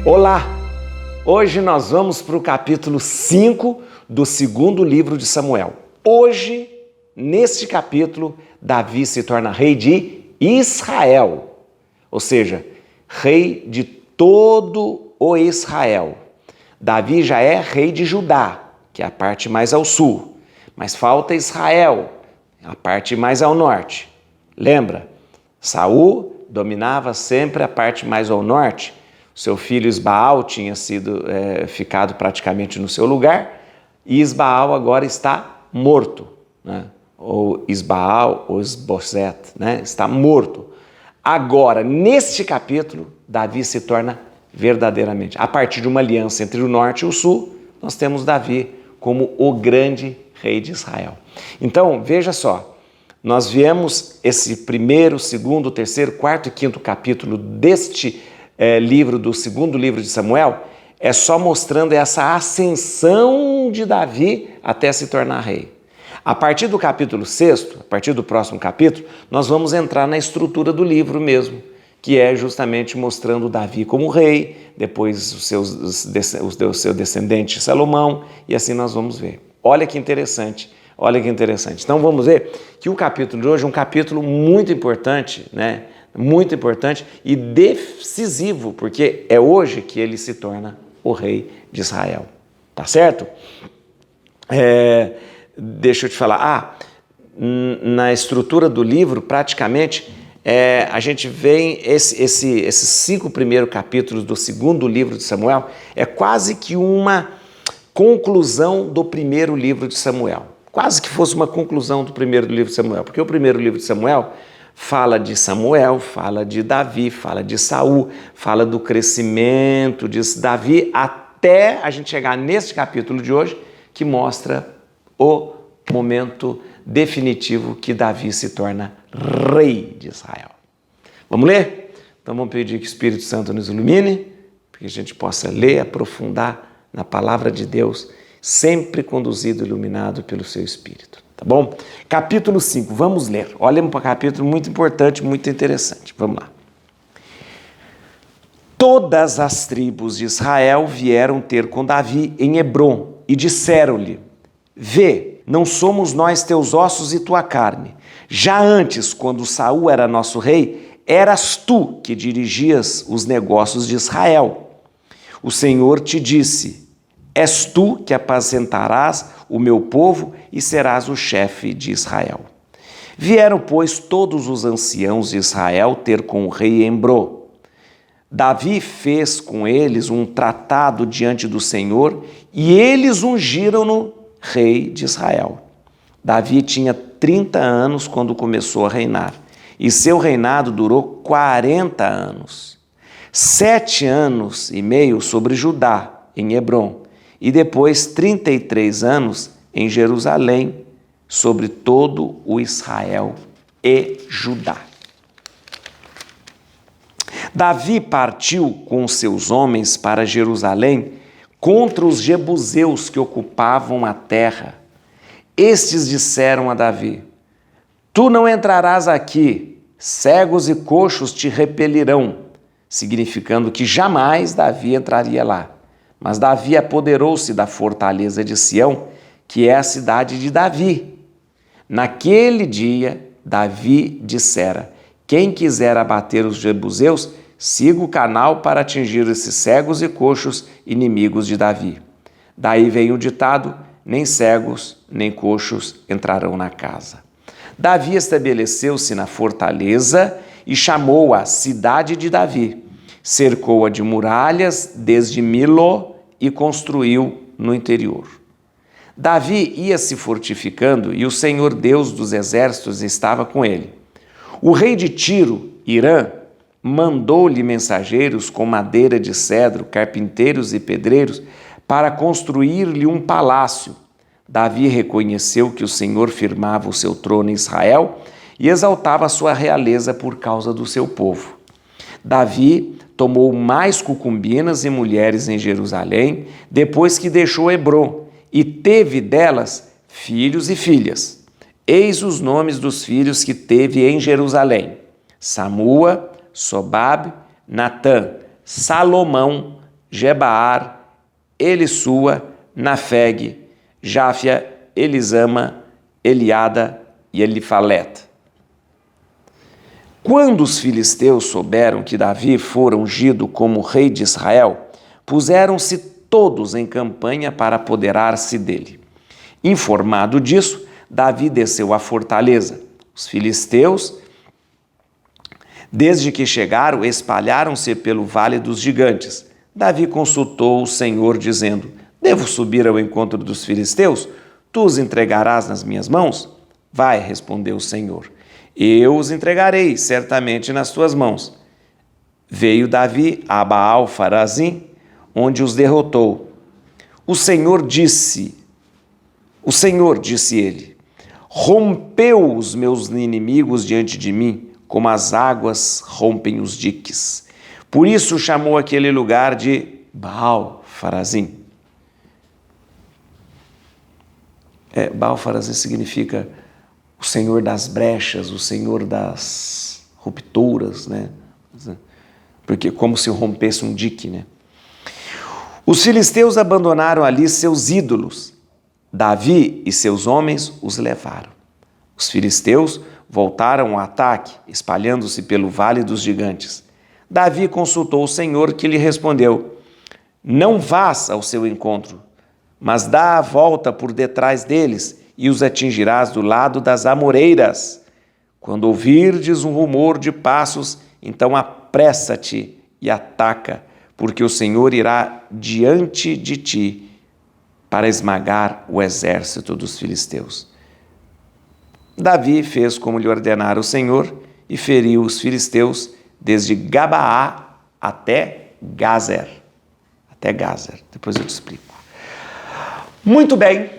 Olá! Hoje nós vamos para o capítulo 5 do segundo livro de Samuel. Hoje, neste capítulo, Davi se torna rei de Israel, ou seja, rei de todo o Israel. Davi já é rei de Judá, que é a parte mais ao sul, mas falta Israel, a parte mais ao norte. Lembra? Saul dominava sempre a parte mais ao norte. Seu filho Isbaal tinha ficado praticamente no seu lugar e Isbaal agora está morto, né? Ou Isbaal ou Isbosete, né? Está morto. Agora, neste capítulo, Davi se torna verdadeiramente, a partir de uma aliança entre o norte e o sul, nós temos Davi como o grande rei de Israel. Então, veja só, nós viemos esse primeiro, segundo, terceiro, quarto e quinto capítulo deste livro do segundo livro de Samuel, é só mostrando essa ascensão de Davi até se tornar rei. A partir do capítulo 6, a partir do próximo capítulo, nós vamos entrar na estrutura do livro mesmo, que é justamente mostrando Davi como rei, depois o seu descendente Salomão, e assim nós vamos ver. Olha que interessante, olha que interessante. Então vamos ver que o capítulo de hoje é um capítulo muito importante, né? Muito importante e decisivo, porque é hoje que ele se torna o rei de Israel. Tá certo? Deixa eu te falar. Na estrutura do livro, praticamente, a gente vê esses 5 primeiros capítulos do segundo livro de Samuel, é quase que uma conclusão do primeiro livro de Samuel. Quase que fosse uma conclusão do primeiro livro de Samuel, porque o primeiro livro de Samuel fala de Samuel, fala de Davi, fala de Saul, fala do crescimento de Davi, até a gente chegar nesse capítulo de hoje, que mostra o momento definitivo que Davi se torna rei de Israel. Vamos ler? Então vamos pedir que o Espírito Santo nos ilumine, para que a gente possa ler, aprofundar na palavra de Deus, sempre conduzido e iluminado pelo seu Espírito. Tá bom? Capítulo 5, vamos ler. Olha para um capítulo muito importante, muito interessante. Vamos lá. Todas as tribos de Israel vieram ter com Davi em Hebrom e disseram-lhe: Vê, não somos nós teus ossos e tua carne. Já antes, quando Saul era nosso rei, eras tu que dirigias os negócios de Israel. O Senhor te disse: És tu que apacentarás o meu povo e serás o chefe de Israel. Vieram, pois, todos os anciãos de Israel ter com o rei em Hebrom. Davi fez com eles um tratado diante do Senhor e eles ungiram-no rei de Israel. Davi tinha 30 anos quando começou a reinar e seu reinado durou 40 anos. 7 anos e meio sobre Judá, em Hebrom, e depois 33 anos em Jerusalém, sobre todo o Israel e Judá. Davi partiu com seus homens para Jerusalém contra os jebuseus que ocupavam a terra. Estes disseram a Davi: Tu não entrarás aqui, cegos e coxos te repelirão, significando que jamais Davi entraria lá. Mas Davi apoderou-se da fortaleza de Sião, que é a cidade de Davi. Naquele dia, Davi dissera: Quem quiser abater os jebuseus, siga o canal para atingir esses cegos e coxos inimigos de Davi. Daí vem o ditado: nem cegos, nem coxos entrarão na casa. Davi estabeleceu-se na fortaleza e chamou-a Cidade de Davi. Cercou-a de muralhas desde Milo e construiu no interior. Davi ia se fortificando e o Senhor Deus dos exércitos estava com ele. O rei de Tiro, Irã, mandou-lhe mensageiros com madeira de cedro, carpinteiros e pedreiros, para construir-lhe um palácio. Davi reconheceu que o Senhor firmava o seu trono em Israel e exaltava a sua realeza por causa do seu povo. Davi tomou mais concubinas e mulheres em Jerusalém, depois que deixou Hebrom, e teve delas filhos e filhas. Eis os nomes dos filhos que teve em Jerusalém: Samua, Sobabe, Natã, Salomão, Gebaar, Elisua, Nafeg, Jáfia, Elisama, Eliada e Elifalet. Quando os filisteus souberam que Davi fora ungido como rei de Israel, puseram-se todos em campanha para apoderar-se dele. Informado disso, Davi desceu à fortaleza. Os filisteus, desde que chegaram, espalharam-se pelo vale dos gigantes. Davi consultou o Senhor, dizendo: devo subir ao encontro dos filisteus? Tu os entregarás nas minhas mãos? Vai, respondeu o Senhor. Eu os entregarei certamente nas tuas mãos. Veio Davi a Baal-Farazim, onde os derrotou. O Senhor disse ele, rompeu os meus inimigos diante de mim, como as águas rompem os diques. Por isso chamou aquele lugar de Baal-Farazim. Baal-Farazim significa o Senhor das brechas, o Senhor das rupturas, né? Porque como se rompesse um dique, né? Os filisteus abandonaram ali seus ídolos. Davi e seus homens os levaram. Os filisteus voltaram ao ataque, espalhando-se pelo vale dos gigantes. Davi consultou o Senhor, que lhe respondeu: não vás ao seu encontro, mas dá a volta por detrás deles e os atingirás do lado das amoreiras. Quando ouvirdes um rumor de passos, então apressa-te e ataca, porque o Senhor irá diante de ti para esmagar o exército dos filisteus. Davi fez como lhe ordenara o Senhor e feriu os filisteus desde Gabaá até Gazer. Depois eu te explico. Muito bem.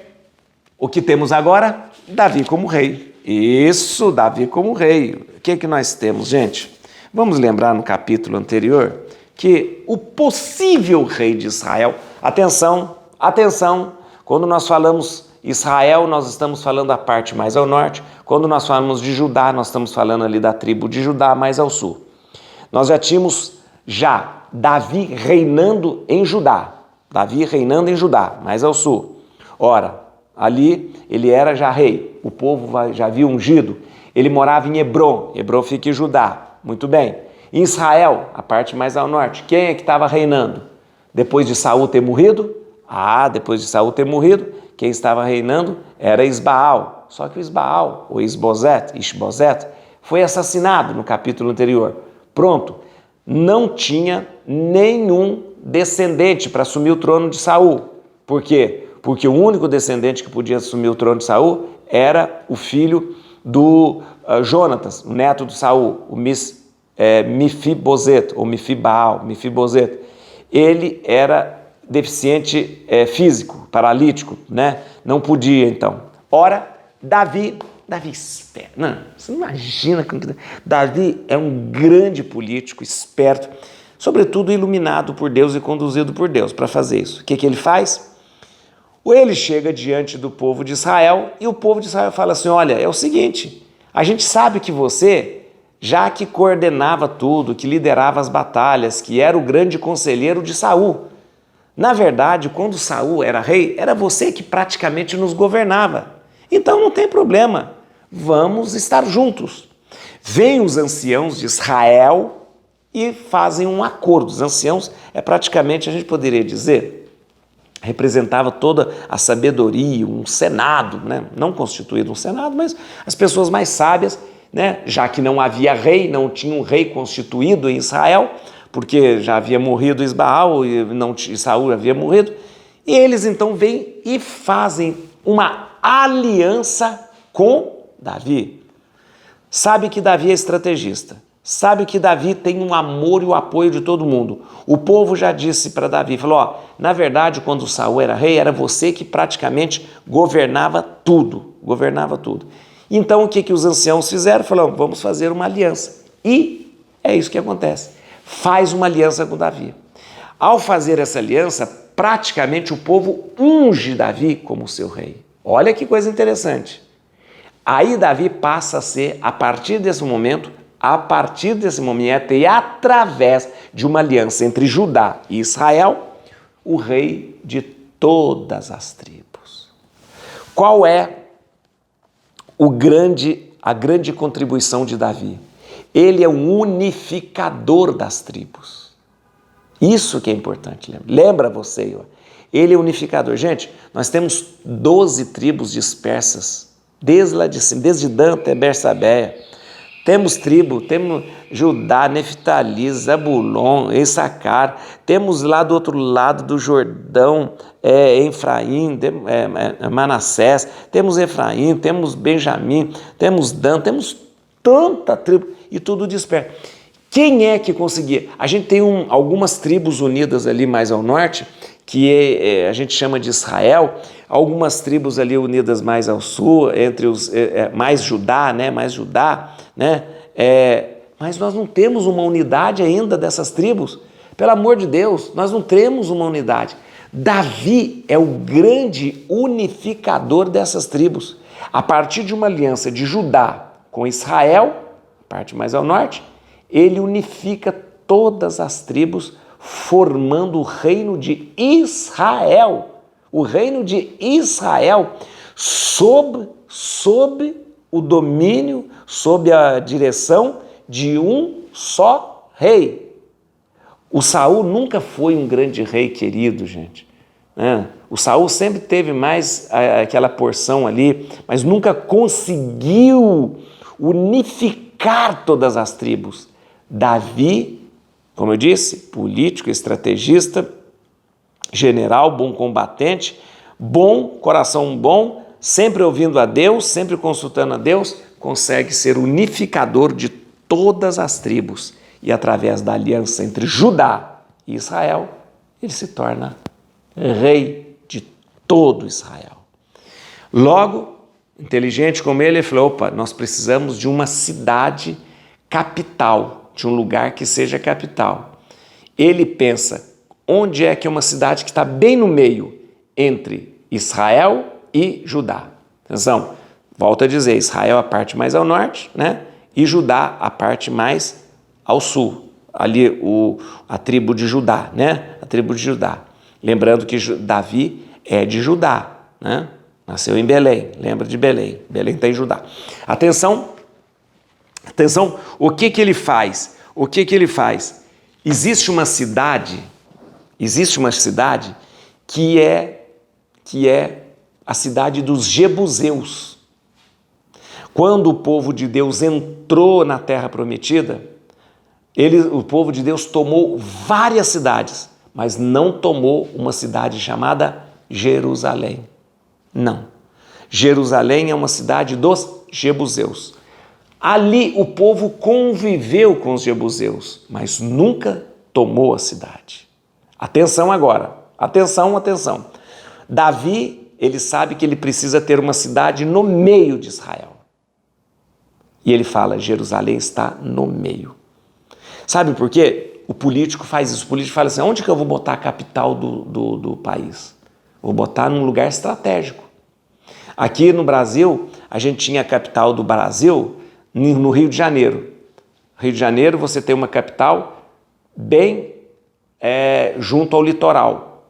O que temos agora? Davi como rei. Isso, Davi como rei. O que nós temos, gente? Vamos lembrar no capítulo anterior que o possível rei de Israel... Atenção, quando nós falamos Israel, nós estamos falando a parte mais ao norte. Quando nós falamos de Judá, nós estamos falando ali da tribo de Judá mais ao sul. Nós já tínhamos Davi reinando em Judá. Mais ao sul. Ora, ali ele era já rei, o povo já havia ungido, ele morava em Hebrom fica em Judá, muito bem. Em Israel, a parte mais ao norte, quem é que estava reinando? Depois de Saul ter morrido? Quem estava reinando era Isbaal, só que o Isbaal, ou Isbosete, foi assassinado no capítulo anterior. Pronto, não tinha nenhum descendente para assumir o trono de Saul. Por quê? Porque o único descendente que podia assumir o trono de Saul era o filho do Jonatas, o neto de Saul, o Mefibosete, ou Mefibosete. Ele era deficiente físico, paralítico, né? Não podia, então. Ora, Davi espera. Não, você não imagina. Davi é um grande político, esperto, sobretudo iluminado por Deus e conduzido por Deus para fazer isso. O que ele faz? Ele chega diante do povo de Israel e o povo de Israel fala assim: olha, é o seguinte, a gente sabe que você, já que coordenava tudo, que liderava as batalhas, que era o grande conselheiro de Saul, na verdade, quando Saul era rei, era você que praticamente nos governava. Então não tem problema, vamos estar juntos. Vêm os anciãos de Israel e fazem um acordo. Os anciãos praticamente, a gente poderia dizer, representava toda a sabedoria, um senado, né? Não constituído um senado, mas as pessoas mais sábias, né? Já que não havia rei, não tinha um rei constituído em Israel, porque já havia morrido Isbaal e Saul havia morrido, e eles então vêm e fazem uma aliança com Davi. Sabe que Davi é estrategista, sabe que Davi tem um amor e o apoio de todo mundo. O povo já disse para Davi, falou, na verdade, quando Saul era rei, era você que praticamente governava tudo. Então, o que os anciãos fizeram? Falaram, vamos fazer uma aliança. E é isso que acontece. Faz uma aliança com Davi. Ao fazer essa aliança, praticamente o povo unge Davi como seu rei. Olha que coisa interessante. Aí Davi passa a ser, a partir desse momento, a partir desse momento e através de uma aliança entre Judá e Israel, o rei de todas as tribos. Qual é a grande contribuição de Davi? Ele é um unificador das tribos. Isso que é importante, lembra você, ele é unificador. Gente, nós temos 12 tribos dispersas, desde lá de cima, desde Dan até Bersabéia. Temos Judá, Neftali, Zabulon, Issacar, temos lá do outro lado do Jordão, Efraim, Manassés, temos Efraim, temos Benjamim, temos Dan, temos tanta tribo e tudo disperso. Quem é que conseguia? A gente tem algumas tribos unidas ali mais ao norte, que a gente chama de Israel, algumas tribos ali unidas mais ao sul, entre os mais Judá, né? Mas nós não temos uma unidade ainda dessas tribos. Pelo amor de Deus, nós não temos uma unidade. Davi é o grande unificador dessas tribos. A partir de uma aliança de Judá com Israel, a parte mais ao norte, ele unifica todas as tribos, formando o reino de Israel. O reino de Israel sob o domínio, sob a direção de um só rei. O Saul nunca foi um grande rei querido, gente. O Saul sempre teve mais aquela porção ali, mas nunca conseguiu unificar todas as tribos. Davi, como eu disse, político, estrategista, general, bom combatente, bom, coração bom, sempre ouvindo a Deus, sempre consultando a Deus, consegue ser unificador de todas as tribos. E através da aliança entre Judá e Israel, ele se torna rei de todo Israel. Logo, inteligente como ele falou, opa, nós precisamos de uma cidade capital, de um lugar que seja capital. Ele pensa, onde é que é uma cidade que está bem no meio entre Israel e Judá? Atenção, volto a dizer, Israel a parte mais ao norte, né? E Judá a parte mais ao sul. Ali a tribo de Judá, né? A tribo de Judá. Lembrando que Davi é de Judá, né? Nasceu em Belém, lembra de Belém. Belém está em Judá. Atenção, o que ele faz? Existe uma cidade que é a cidade dos Jebuseus. Quando o povo de Deus entrou na Terra Prometida, o povo de Deus tomou várias cidades, mas não tomou uma cidade chamada Jerusalém. Não. Jerusalém é uma cidade dos Jebuseus. Ali o povo conviveu com os Jebuseus, mas nunca tomou a cidade. Atenção agora, atenção. Davi, ele sabe que ele precisa ter uma cidade no meio de Israel. E ele fala, Jerusalém está no meio. Sabe por quê? O político faz isso. O político fala assim, onde que eu vou botar a capital do país? Vou botar num lugar estratégico. Aqui no Brasil, a gente tinha a capital do Brasil no Rio de Janeiro. Rio de Janeiro, você tem uma capital bem junto ao litoral,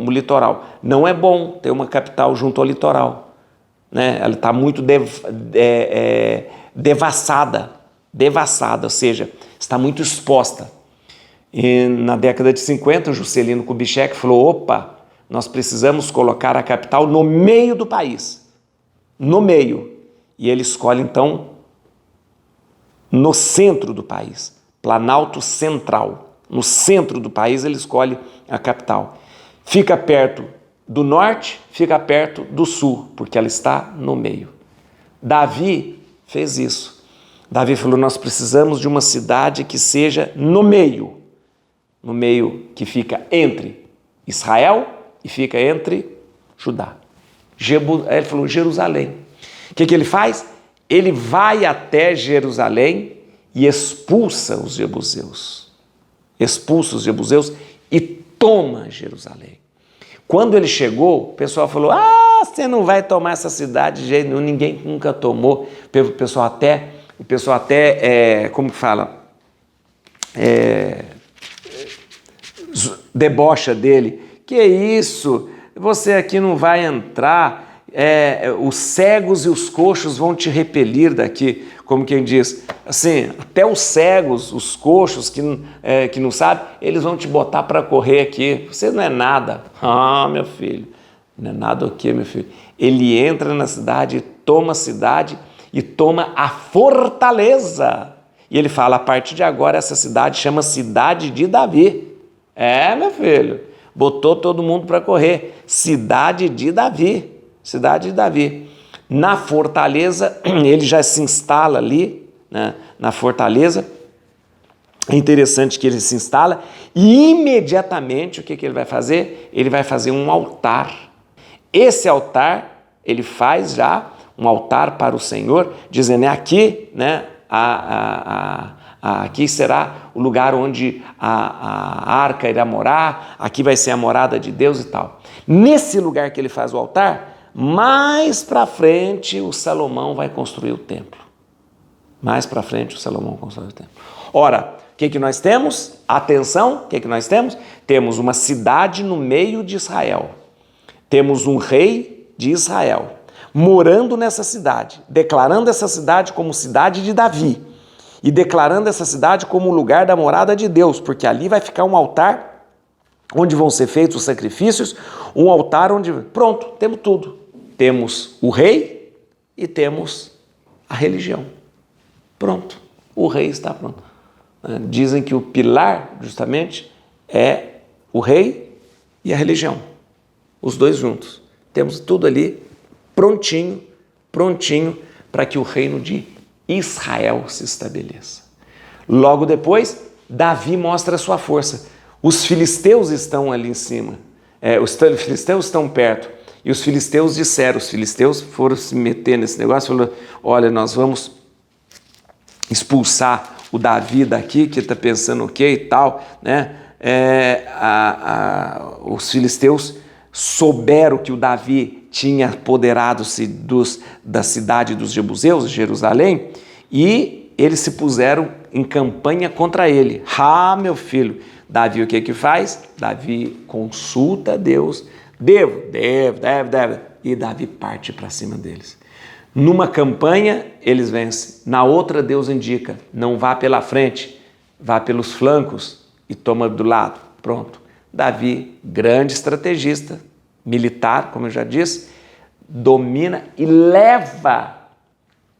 litoral. Não é bom ter uma capital junto ao litoral, né? Ela está muito devassada, ou seja, está muito exposta. E na década de 50, o Juscelino Kubitschek falou, opa, nós precisamos colocar a capital no meio do país, no meio. E ele escolhe, então, no centro do país, Planalto Central. No centro do país ele escolhe a capital. Fica perto do norte, fica perto do sul, porque ela está no meio. Davi fez isso. Davi falou, nós precisamos de uma cidade que seja no meio que fica entre Israel e fica entre Judá. Ele falou Jerusalém. O que ele faz? Ele vai até Jerusalém e expulsa os jebuseus. E toma Jerusalém. Quando ele chegou, o pessoal falou, você não vai tomar essa cidade de jeito nenhum, ninguém nunca tomou. O pessoal até o pessoal até, como que fala, debocha dele. Que isso? Você aqui não vai entrar, os cegos e os coxos vão te repelir daqui, como quem diz, assim, até os cegos, os coxos que não sabem, eles vão te botar para correr aqui, você não é nada. Ah, meu filho, não é nada o quê, meu filho? Ele entra na cidade, toma a cidade e toma a fortaleza. E ele fala, a partir de agora essa cidade chama Cidade de Davi. Meu filho, botou todo mundo para correr. Cidade de Davi, Cidade de Davi. Na fortaleza, ele já se instala ali, né, na fortaleza. É interessante que ele se instala e imediatamente o que ele vai fazer? Ele vai fazer um altar. Esse altar, ele faz já um altar para o Senhor, dizendo, aqui, né, aqui será o lugar onde a arca irá morar, aqui vai ser a morada de Deus e tal. Nesse lugar que ele faz o altar, mais para frente o Salomão vai construir o templo. Mais para frente o Salomão constrói o templo. Ora, o que nós temos? Atenção, o que nós temos? Temos uma cidade no meio de Israel. Temos um rei de Israel morando nessa cidade, declarando essa cidade como cidade de Davi e declarando essa cidade como o lugar da morada de Deus, porque ali vai ficar um altar onde vão ser feitos os sacrifícios, um altar onde... Pronto, temos tudo. Temos o rei e temos a religião. Pronto, o rei está pronto. Dizem que o pilar, justamente, é o rei e a religião. Os dois juntos. Temos tudo ali prontinho para que o reino de Israel se estabeleça. Logo depois, Davi mostra a sua força. Os filisteus estão ali em cima. Os filisteus estão perto. E os filisteus disseram, os filisteus foram se meter nesse negócio, falaram, olha, nós vamos expulsar o Davi daqui, que está pensando o quê e tal, né? Os filisteus souberam que o Davi tinha apoderado-se da cidade dos jebuseus, Jerusalém, e eles se puseram em campanha contra ele. Meu filho, Davi o que faz? Davi consulta Deus, deve, e Davi parte para cima deles. Numa campanha, eles vencem. Na outra, Deus indica, não vá pela frente, vá pelos flancos e toma do lado. Pronto. Davi, grande estrategista, militar, como eu já disse, domina e leva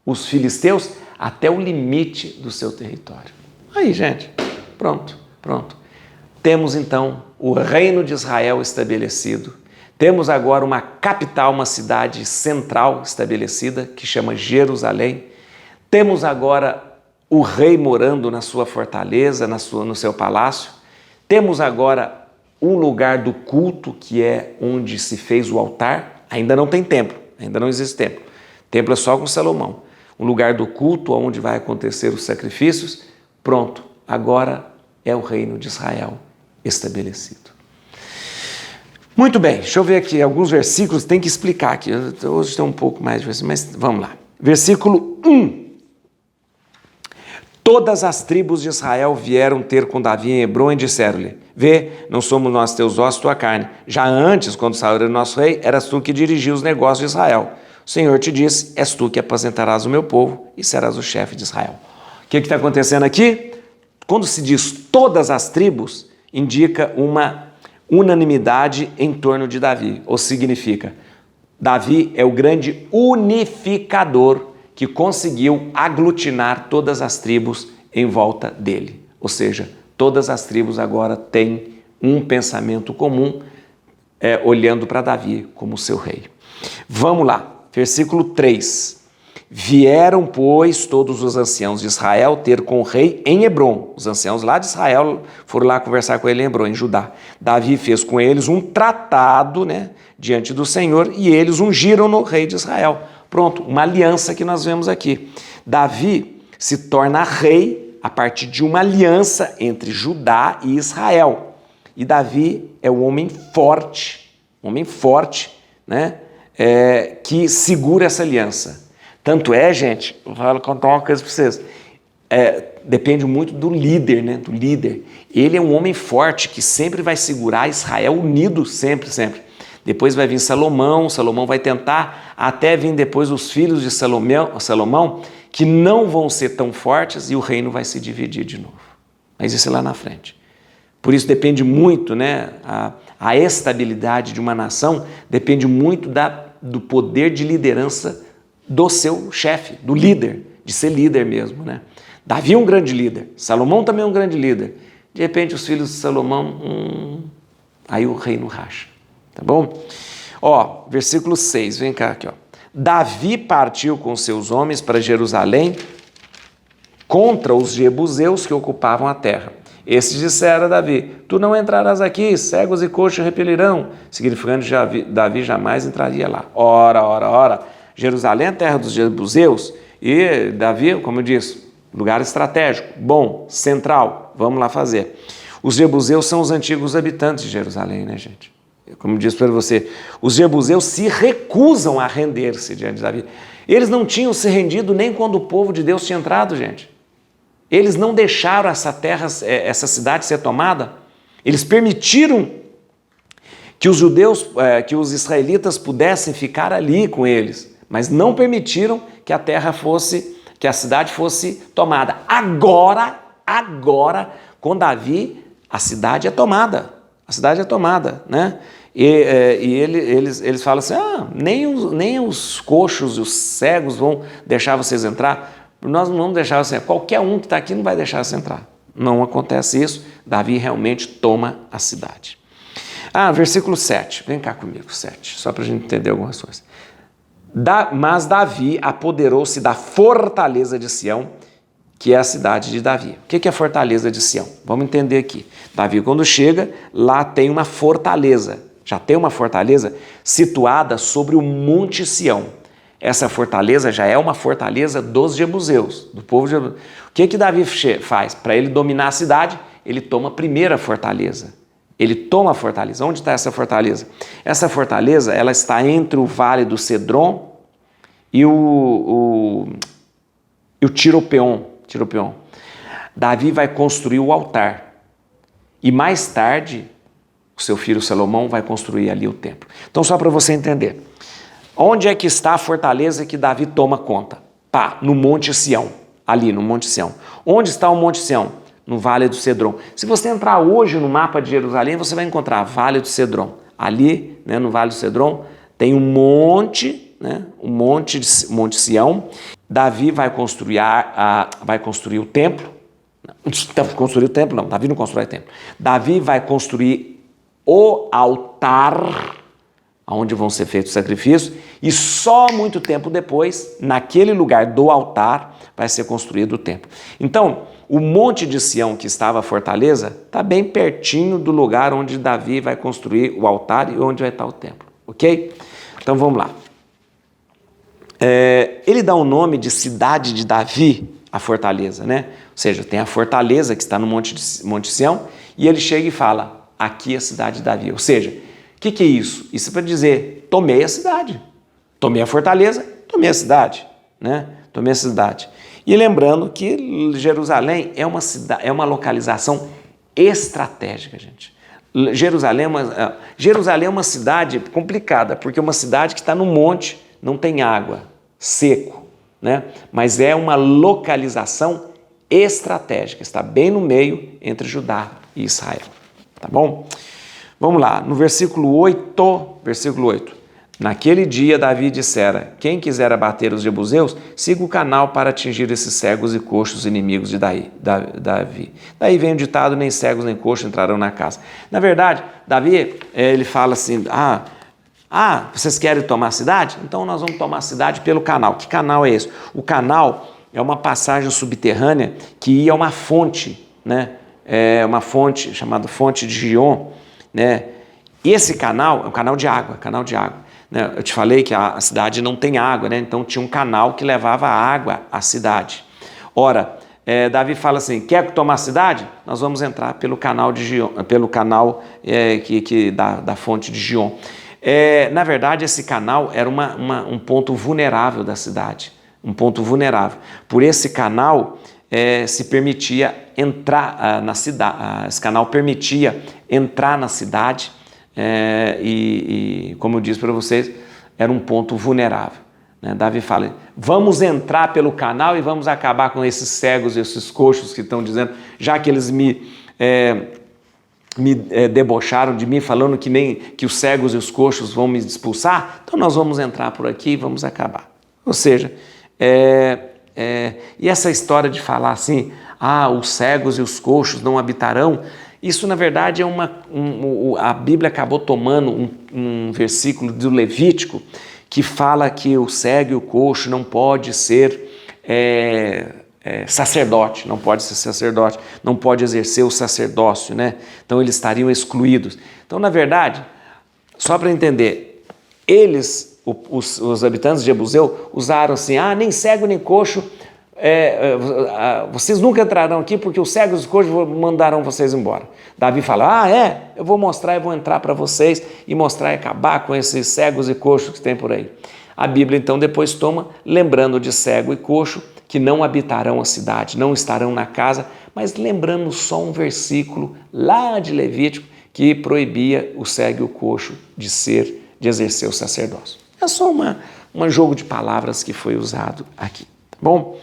os filisteus até o limite do seu território. Aí, gente, pronto. Temos, então, o reino de Israel estabelecido. Temos agora uma capital, uma cidade central estabelecida, que chama Jerusalém. Temos agora o rei morando na sua fortaleza, no seu palácio. Temos agora um lugar do culto, que é onde se fez o altar. Ainda não tem templo, ainda não existe templo. Templo é só com Salomão. Um lugar do culto, onde vai acontecer os sacrifícios. Pronto, agora é o reino de Israel estabelecido. Muito bem, deixa eu ver aqui alguns versículos, tem que explicar aqui. Hoje tem um pouco mais de versículos, mas vamos lá. Versículo 1. Todas as tribos de Israel vieram ter com Davi em Hebrom e disseram-lhe, vê, não somos nós teus ossos, tua carne. Já antes, quando Saul era nosso rei, eras tu que dirigia os negócios de Israel. O Senhor te disse, és tu que apacentarás o meu povo e serás o chefe de Israel. O que está acontecendo aqui? Quando se diz todas as tribos, indica uma unanimidade em torno de Davi, ou significa, Davi é o grande unificador que conseguiu aglutinar todas as tribos em volta dele. Ou seja, todas as tribos agora têm um pensamento comum, olhando para Davi como seu rei. Vamos lá, versículo 3. Vieram, pois, todos os anciãos de Israel ter com o rei em Hebrom. Os anciãos lá de Israel foram lá conversar com ele em Hebrom, em Judá. Davi fez com eles um tratado, né, diante do Senhor, e eles ungiram no rei de Israel. Pronto, uma aliança que nós vemos aqui. Davi se torna rei a partir de uma aliança entre Judá e Israel. E Davi é um homem forte, né, que segura essa aliança. Tanto é, gente, eu vou contar uma coisa para vocês. Depende muito do líder, né? Do líder. Ele é um homem forte que sempre vai segurar Israel unido, sempre, sempre. Depois vai vir Salomão vai tentar, até vir depois os filhos de Salomão, que não vão ser tão fortes e o reino vai se dividir de novo. Mas isso é lá na frente. Por isso depende muito, né? A estabilidade de uma nação depende muito do poder de liderança do seu chefe, do líder, de ser líder mesmo, né? Davi é um grande líder, Salomão também é um grande líder. De repente os filhos de Salomão, aí o reino racha, tá bom? Ó, versículo 6, vem cá aqui, ó. Davi partiu com seus homens para Jerusalém contra os jebuseus que ocupavam a terra. Esses disseram a Davi, tu não entrarás aqui, cegos e coxos repelirão, significando que Davi jamais entraria lá. Ora, Jerusalém é a terra dos jebuseus e Davi, como eu disse, lugar estratégico, bom, central, vamos lá fazer. Os jebuseus são os antigos habitantes de Jerusalém, né, gente? Como eu disse para você, os jebuseus se recusam a render-se diante de Davi. Eles não tinham se rendido nem quando o povo de Deus tinha entrado, gente. Eles não deixaram essa terra, essa cidade ser tomada. Eles permitiram que os judeus, que os israelitas pudessem ficar ali com eles, mas não permitiram que a terra fosse, que a cidade fosse tomada. Agora, com Davi, a cidade é tomada. A cidade é tomada, né? E eles falam assim, nem os coxos e os cegos vão deixar vocês entrar. Nós não vamos deixar você entrar. Qualquer um que está aqui não vai deixar você entrar. Não acontece isso. Davi realmente toma a cidade. Versículo 7. Vem cá comigo, 7. Só para a gente entender algumas coisas. Mas Davi apoderou-se da fortaleza de Sião, que é a cidade de Davi. O que é a fortaleza de Sião? Vamos entender aqui. Davi, quando chega, lá tem uma fortaleza. Já tem uma fortaleza situada sobre o Monte Sião. Essa fortaleza já é uma fortaleza dos jebuseus, do povo jebuseu. O que Davi faz? Para ele dominar a cidade, ele toma a primeira fortaleza. Ele toma a fortaleza. Onde está essa fortaleza? Essa fortaleza, ela está entre o Vale do Cedron e o Tiropeon. Davi vai construir o altar. E mais tarde, o seu filho Salomão vai construir ali o templo. Então, só para você entender. Onde é que está a fortaleza que Davi toma conta? No Monte Sião, ali no Monte Sião. Onde está o Monte Sião? No Vale do Cedron. Se você entrar hoje no mapa de Jerusalém, você vai encontrar Vale do Cedron. Ali, né, no Vale do Cedron, tem um monte, né, Monte Sião. Davi vai construir o templo. Davi não constrói o templo. Davi vai construir o altar, onde vão ser feitos os sacrifícios, e só muito tempo depois, naquele lugar do altar, vai ser construído o templo. Então, o Monte de Sião, que estava a fortaleza, está bem pertinho do lugar onde Davi vai construir o altar e onde vai estar o templo, ok? Então, vamos lá. Ele dá o nome de cidade de Davi, a fortaleza, né? Ou seja, tem a fortaleza que está no Monte Sião, e ele chega e fala, aqui é a cidade de Davi. Ou seja, o que é isso? Isso é para dizer, tomei a cidade. Tomei a fortaleza, tomei a cidade, né? Tomei a cidade. E lembrando que Jerusalém é uma localização estratégica, gente. Jerusalém é uma cidade complicada, porque é uma cidade que está no monte, não tem água, seco, né? Mas é uma localização estratégica, está bem no meio entre Judá e Israel, tá bom? Vamos lá, no versículo 8, naquele dia Davi dissera, quem quiser abater os jebuseus, siga o canal para atingir esses cegos e coxos inimigos de Davi. Daí vem o ditado, nem cegos nem coxos entrarão na casa. Na verdade, Davi, ele fala assim, vocês querem tomar a cidade? Então nós vamos tomar a cidade pelo canal. Que canal é esse? O canal é uma passagem subterrânea que ia a uma fonte, né? É uma fonte chamada Fonte de Gion, né? E esse canal é um canal de água, né? Eu te falei que a cidade não tem água, né? Então tinha um canal que levava água à cidade. Ora, Davi fala assim, quer tomar a cidade? Nós vamos entrar pelo canal de Gion, pelo canal da Fonte de Gion. Na verdade, esse canal era um ponto vulnerável da cidade. um ponto vulnerável. Por esse canal se permitia entrar na cidade, esse canal permitia entrar na cidade e, como eu disse para vocês, era um ponto vulnerável. Davi fala, vamos entrar pelo canal e vamos acabar com esses cegos, esses coxos que estão dizendo, já que eles me debocharam de mim, falando que os cegos e os coxos vão me expulsar, então nós vamos entrar por aqui e vamos acabar. Ou seja, e essa história de falar assim, os cegos e os coxos não habitarão, isso na verdade a Bíblia acabou tomando um versículo do Levítico que fala que o cego e o coxo não pode ser sacerdote, não pode ser sacerdote, não pode exercer o sacerdócio, né? Então eles estariam excluídos. Então, na verdade, só para entender, eles, os habitantes de Jebuseu, usaram assim, nem cego nem coxo, vocês nunca entrarão aqui porque os cegos e os coxos mandarão vocês embora. Davi fala, eu vou mostrar e vou entrar para vocês e mostrar e acabar com esses cegos e coxos que tem por aí. A Bíblia então depois toma, lembrando de cego e coxo, que não habitarão a cidade, não estarão na casa, mas lembrando só um versículo lá de Levítico que proibia o cego e o coxo de exercer o sacerdócio. É só um jogo de palavras que foi usado aqui, tá bom?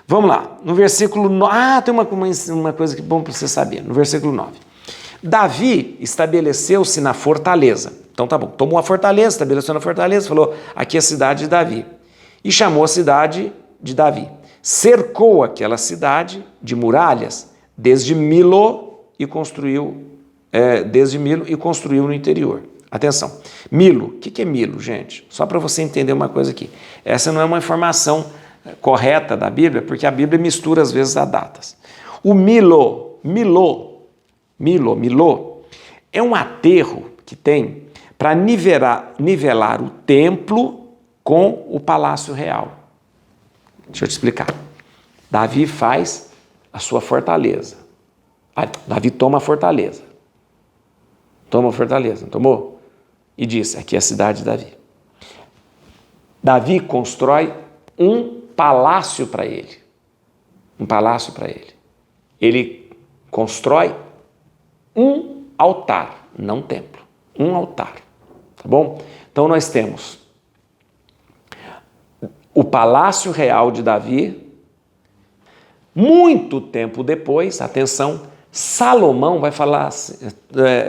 Vamos lá, no versículo 9, tem uma coisa que é bom para você saber, no versículo 9. Davi estabeleceu-se na fortaleza, então tá bom, tomou a fortaleza, estabeleceu na fortaleza, falou, aqui é a cidade de Davi, e chamou a cidade de Davi. Cercou aquela cidade de muralhas desde Milo e construiu no interior. Atenção, Milo, o que é Milo, gente? Só para você entender uma coisa aqui. Essa não é uma informação correta da Bíblia, porque a Bíblia mistura às vezes as datas. O Milo é um aterro que tem para nivelar o templo com o palácio real. Deixa eu te explicar. Davi faz a sua fortaleza. Davi toma a fortaleza. Toma a fortaleza, não tomou? E diz, aqui é a cidade de Davi. Davi constrói um palácio para ele. Um palácio para ele. Ele constrói um altar, não templo. Um altar, tá bom? Então nós temos o palácio real de Davi. Muito tempo depois, atenção, Salomão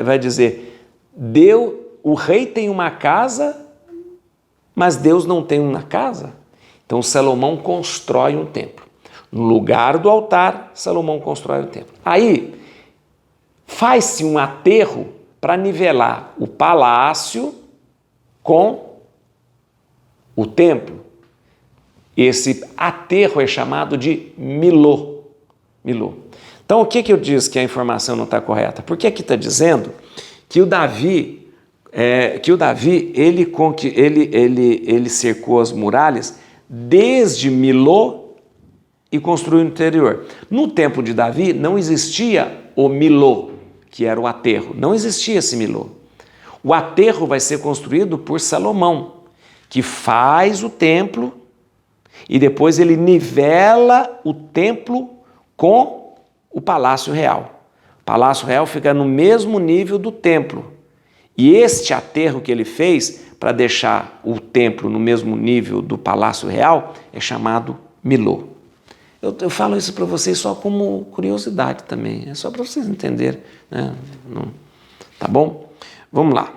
vai dizer, o rei tem uma casa, mas Deus não tem uma casa. Então Salomão constrói um templo. No lugar do altar, Salomão constrói um templo. Aí faz-se um aterro para nivelar o palácio com o templo. Esse aterro é chamado de Milô. Então, o que eu disse que a informação não está correta? Porque aqui está dizendo que o Davi, ele cercou as muralhas desde Milô e construiu no interior. No tempo de Davi não existia o Milô, que era o aterro. Não existia esse Milô. O aterro vai ser construído por Salomão, que faz o templo e depois ele nivela o templo com o Palácio Real. O Palácio Real fica no mesmo nível do templo. E este aterro que ele fez para deixar o templo no mesmo nível do Palácio Real é chamado Milô. Eu falo isso para vocês só como curiosidade também, é só para vocês entenderem, né? Tá bom? Vamos lá.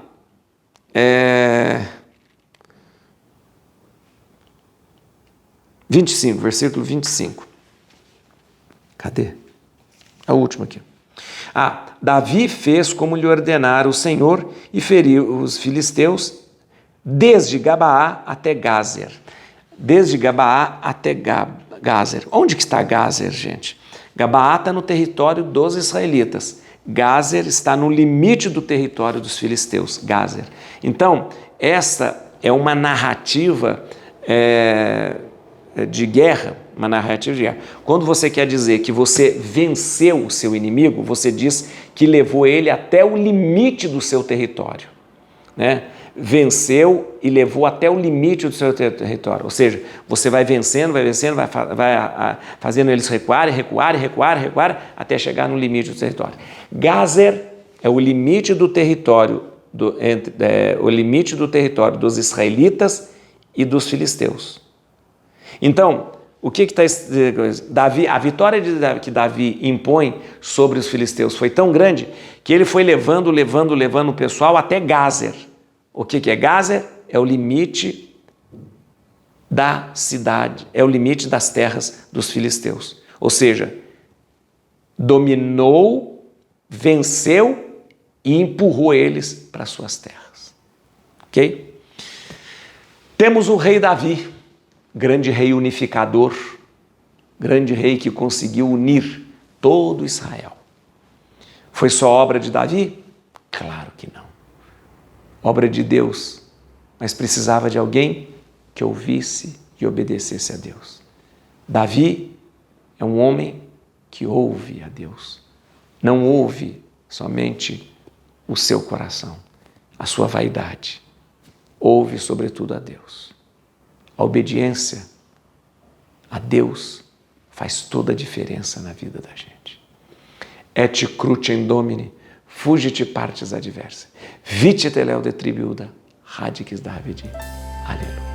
25, versículo 25. Cadê? A última aqui. Davi fez como lhe ordenara o Senhor e feriu os filisteus desde Gabaá até Gázer. Desde Gabaá até Gázer. Onde que está Gázer, gente? Gabaá está no território dos israelitas. Gázer está no limite do território dos filisteus. Gázer. Então, essa é uma narrativa de guerra, uma narrativa de guerra. Quando você quer dizer que você venceu o seu inimigo, você diz que levou ele até o limite do seu território, né? venceu e levou até o limite do seu território. Ou seja, você vai vencendo, vai fazendo eles recuarem, até chegar no limite do território. Gazer é o limite do território, o limite do território dos israelitas e dos filisteus. Então, o que está Davi? A vitória que Davi impõe sobre os filisteus foi tão grande que ele foi levando o pessoal até Gazer. O que é Gazer? É o limite da cidade, é o limite das terras dos filisteus. Ou seja, dominou, venceu e empurrou eles para suas terras. Ok? Temos o rei Davi, grande rei unificador, grande rei que conseguiu unir todo Israel. Foi só obra de Davi? Claro que não. Obra de Deus, mas precisava de alguém que ouvisse e obedecesse a Deus. Davi é um homem que ouve a Deus. Não ouve somente o seu coração, a sua vaidade. Ouve sobretudo a Deus. A obediência a Deus faz toda a diferença na vida da gente. Et crucem Domini, fugit partes adversae, vite teleo de tribuda, radix Davidi. Aleluia.